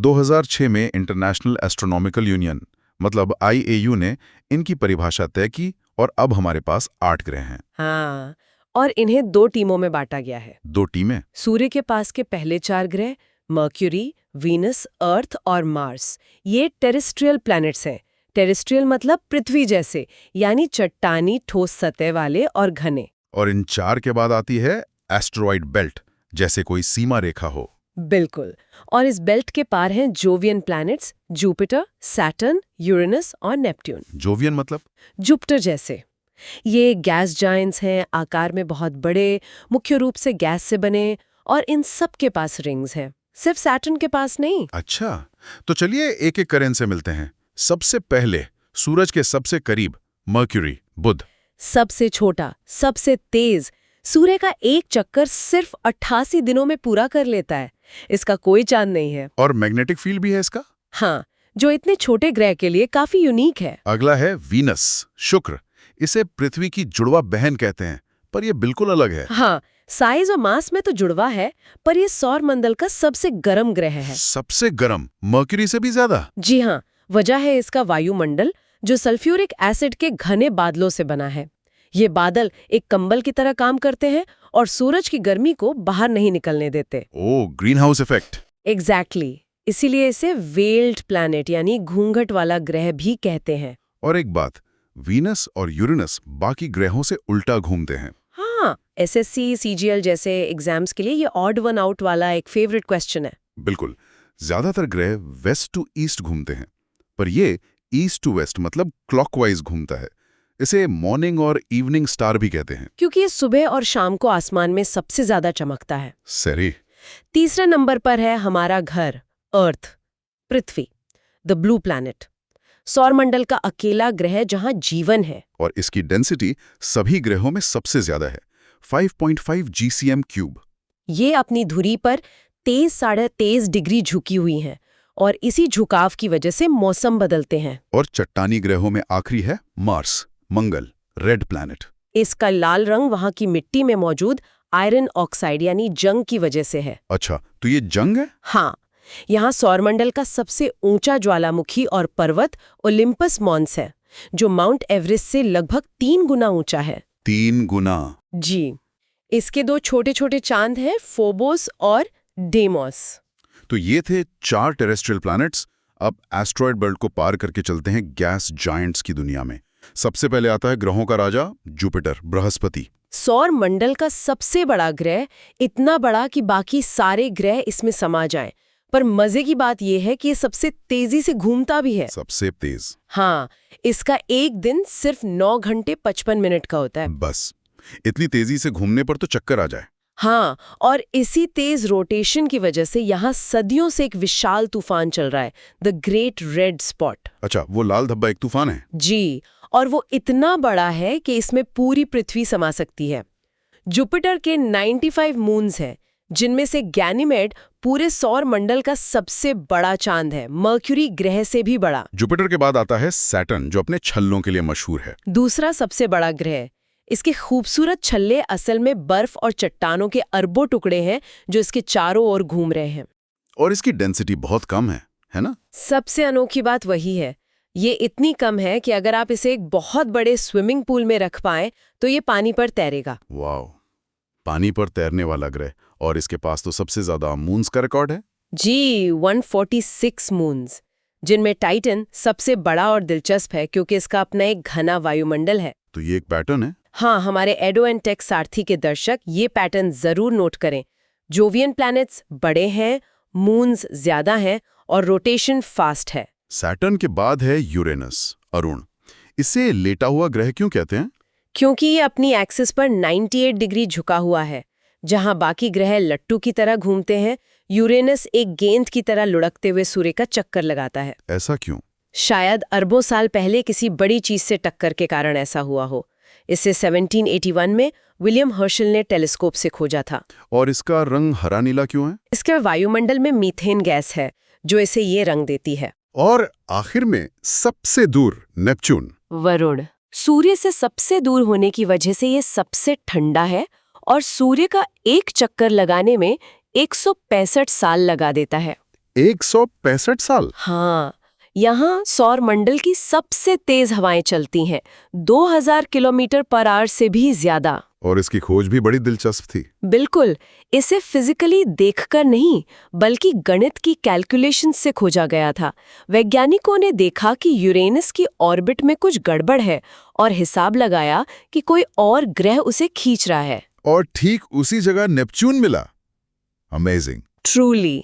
2006 में international astronomical union मतलब IAU ने इनकी परिभाषा तय की और अब हमारे पास 8 ग्रह हैं। हाँ, और इन्हें 2 टीमों में बांटा गया है। 2 टीमें? सूर्य के पास के पहले 4 ग्रह मर्क्यूरी, वीनस, अर्थ और मार्स, ये टेरेस्ट्रियल प्लैनेट्स हैं। टेरेस्ट्रियल मतलब पृथ्वी जैसे, यानी चट्टानी ठोस सतह वाले और घने। और इन 4 के बाद आती है एस्टेरॉयड बेल्ट, जैसे कोई सीमा रेखा हो। बिल्कुल, और इस बेल्ट के पार हैं Jovian planets, Jupiter, Saturn, Uranus और नेपट्यून। जोवियन मतलब? जुपिटर जैसे। ये गैस जायंट्स हैं, आकार में बहुत बड़े, मुख्य रूप से गैस से बने, और इन सब के पास रिंग्स हैं, सिर्फ सैटर्न के पास नहीं। अच्छा, तो चलिए एक एक करके इनसे मिलते हैं। सबसे पहले सूरज के सबसे करीब मर्क्यूरी, बुध। सबसे छोटा, सबसे तेज, सूर्य का एक चक्कर सिर्फ 88 दिनों में पूरा कर लेता है। इसका कोई चांद नहीं है। और मैग्नेटिक फील्ड भी है इसका? हाँ, जो इतने छोटे ग्रह के लिए काफी यूनिक है। अगला है वीनस, शुक्र। इसे पृथ्वी की जुड़वा बहन कहते हैं, पर यह बिल्कुल अलग है। हाँ, साइज और मास में तो जुड़वा है, पर यह सौर मंडल का सबसे गर्म ग्रह है। सबसे गर्म? मर्क्यूरी से भी ज्यादा? जी हाँ, वजह है इसका वायुमंडल, जो सल्फ्यूरिक एसिड के घने बादलों से बना है। ये बादल एक कंबल की तरह काम करते हैं और सूरज की गर्मी को बाहर नहीं निकलने देते। ओह, ग्रीन हाउस इफेक्ट। एग्जैक्टली, इसीलिए इसे वेल्ड प्लैनेट यानी घूंघट वाला ग्रह भी कहते हैं। और एक बात, वीनस और यूरेनस बाकी ग्रहों से उल्टा घूमते हैं। हाँ, SSC, CGL जैसे एग्जाम्स के लिए ये ऑड वन आउट वाला एक फेवरेट क्वेश्चन है। बिल्कुल, ज्यादातर ग्रह वेस्ट टू ईस्ट घूमते हैं, पर ये ईस्ट टू वेस्ट मतलब क्लॉकवाइज घूमता है। इसे मॉर्निंग और इवनिंग स्टार भी कहते हैं, क्योंकि ये सुबह और शाम को आसमान में सबसे ज्यादा चमकता है। सही। तीसरे नंबर पर है हमारा घर, अर्थ, पृथ्वी, द ब्लू प्लैनेट, सौरमंडल का अकेला ग्रह जहां जीवन है। और इसकी डेंसिटी सभी ग्रहों में सबसे ज्यादा है, 5.5 GCM3। ये अपनी धुरी पर 23.5 डिग्री झुकी हुई हैं और इसी झुकाव की वजह से मौसम बदलते हैं। और चट्टानी ग्रहों में आखिरी है मार्स, मंगल, रेड प्लैनेट। इसका लाल रंग वहां की मिट्टी में मौजूद आयरन ऑक्साइड यानी जंग की वजह से है। अच्छा, तो ये जंग है? हाँ, यहाँ सौरमंडल का सबसे ऊंचा ज्वालामुखी और पर्वत ओलिम्पस मॉन्स है, जो माउंट एवरेस्ट से लगभग 3 गुना ऊंचा है। 3 गुना? जी। इसके 2 छोटे छोटे चांद हैं, फोबोस और डेमोस। तो ये थे 4 टेरेस्ट्रियल प्लैनेट्स। अब एस्ट्रॉयड बेल्ट को पार करके चलते हैं गैस जायंट्स की दुनिया में। सबसे पहले आता है ग्रहों का राजा, जुपिटर, बृहस्पति। सौर मंडल का सबसे बड़ा ग्रह, इतना बड़ा कि बाकी सारे ग्रह इसमें समा जाएं। पर मजे की बात यह है कि ये सबसे तेजी से घूमता भी है। सबसे तेज? हाँ, इसका एक दिन सिर्फ 9 घंटे 55 मिनट का होता है। बस इतनी तेजी से घूमने पर तो चक्कर आ जाए। हाँ, और इसी तेज रोटेशन की वजह से यहाँ सदियों से एक विशाल तूफान चल रहा है, द ग्रेट रेड स्पॉट। अच्छा, वो लाल धब्बा एक तूफान है? जी, और वो इतना बड़ा है कि इसमें पूरी पृथ्वी समा सकती है। जुपिटर के 95 मून्स हैं, जिनमें से गैनीमेड पूरे सौर मंडल का सबसे बड़ा चांद है, मर्क्यूरी ग्रह से भी बड़ा। जुपिटर के बाद आता है सैटर्न, जो अपने छल्लों के लिए मशहूर है। दूसरा सबसे बड़ा ग्रह। इसके खूबसूरत छल्ले असल में बर्फ और चट्टानों के अरबों टुकड़े हैं जो इसके चारों ओर घूम रहे हैं। और इसकी डेंसिटी बहुत कम है ना? सबसे अनोखी बात वही है। ये इतनी कम है कि अगर आप इसे एक बहुत बड़े स्विमिंग पूल में रख पाएं तो ये पानी पर तैरेगा। वाह, पानी पर तैरने वाला ग्रह। और इसके पास तो सबसे ज्यादा मून्स का रिकॉर्ड है। जी, 146 मून्स, जिनमें टाइटन सबसे बड़ा और दिलचस्प है क्योंकि इसका अपना एक घना वायुमंडल है। तो ये एक पैटर्न है। हाँ, हमारे एडो एंड टेक सारथी के दर्शक ये पैटर्न जरूर नोट करें। जोवियन प्लैनेट्स बड़े हैं, मून्स ज्यादा हैं और रोटेशन फास्ट है। सैटर्न के बाद है यूरेनस, अरुण। इसे लेटा हुआ ग्रह क्यों कहते हैं? क्योंकि ये अपनी एक्सिस पर 98 डिग्री झुका हुआ है। जहां बाकी ग्रह लट्टू की तरह घूमते हैं, यूरेनस एक गेंद की तरह लुढ़कते हुए सूर्य का चक्कर लगाता है। ऐसा क्यों? शायद अरबों साल पहले किसी बड़ी चीज से टक्कर के कारण ऐसा हुआ हो। इसे 1781 में विलियम हर्शल ने टेलीस्कोप से खोजा था। और इसका रंग हरा नीला क्यों है? इसके वायुमंडल में मीथेन गैस है जो इसे ये रंग देती है। और आखिर में सबसे दूर नेपच्यून, वरुण। सूर्य से सबसे दूर होने की वजह से ये सबसे ठंडा है और सूर्य का एक चक्कर लगाने में 165 साल लगा देता है। 165 साल। हाँ, यहाँ सौर मंडल की सबसे तेज हवाएं चलती हैं, 2000 किलोमीटर पर आवर से भी ज्यादा। और इसकी खोज भी बड़ी दिलचस्प थी। बिल्कुल, इसे फिजिकली देखकर नहीं, बल्कि गणित की कैलकुलेशन से खोजा गया था। वैज्ञानिकों ने देखा कि यूरेनस की ऑर्बिट में कुछ गड़बड़ है और हिसाब लगाया कि कोई और ग्रह उसे खींच रहा है। और ठीक उसी जगह नेपच्यून मिला। अमेजिंग। ट्रूली।